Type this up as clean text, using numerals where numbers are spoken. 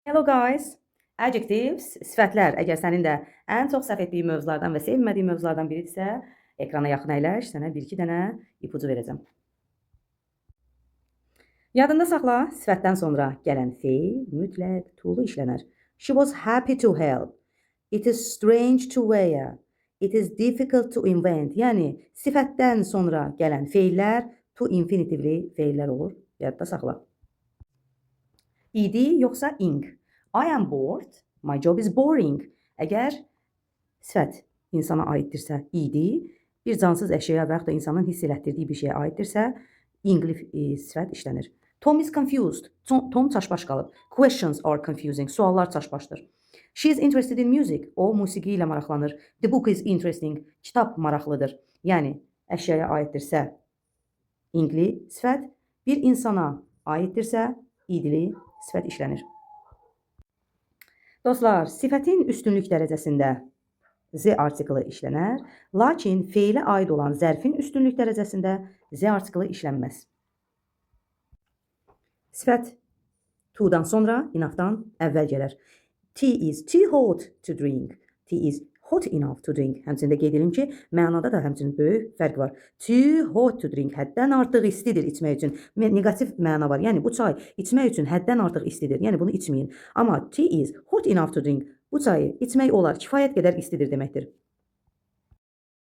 Hello guys. Adjectives, sifətlər. Əgər sənin də ən çox səhv etdiyin mövzulardan və sevmədiyin mövzulardan biridirsə, ekrana yaxın əyləş, sənə 1-2 dənə ipucu verəcəm. Yadında saxla, sifətdən sonra gələn feil mütləq to'lu işlənər. She was happy to help. It is strange to wear. It is difficult to invent. Yəni, sifətdən sonra gələn feillər to infinitivli feillər olur. Yadda saxla. İdi yoxsa ing. I am bored. My job is boring. Əgər sifət insana aiddirsə idi, bir cansız əşyaya və yaxud da insanın hiss elətdirdiyi bir şeyə aiddirsə, ingli sifət işlənir. Tom is confused. Tom çaşbaş qalıb. Questions are confusing. Suallar çaşbaşdır. She is interested in music. O musiqi ilə maraqlanır. The book is interesting. Kitab maraqlıdır. Yəni əşyaya aiddirsə ingli sifət, bir insana aiddirsə idli sifət işlənir. Dostlar, sifətin üstünlük dərəcəsində Z artiklı işlənər, lakin feilə aid olan zərfin üstünlük dərəcəsində Z artiklı işlənməz. Sifət to'dan sonra enough'dan əvvəl gələr. Tea is too hot to drink. Tea is hot enough to drink. Həmçində qeyd edelim ki, mənada da həmçinin böyük fərq var. Too hot to drink. Həddən artıq istidir içmək üçün. Negativ məna var. Yəni bu çay içmək üçün həddən artıq istidir. Yəni bunu içməyin. Amma tea is hot enough to drink. Bu çayı içmək olar, kifayət qədər istidir deməkdir.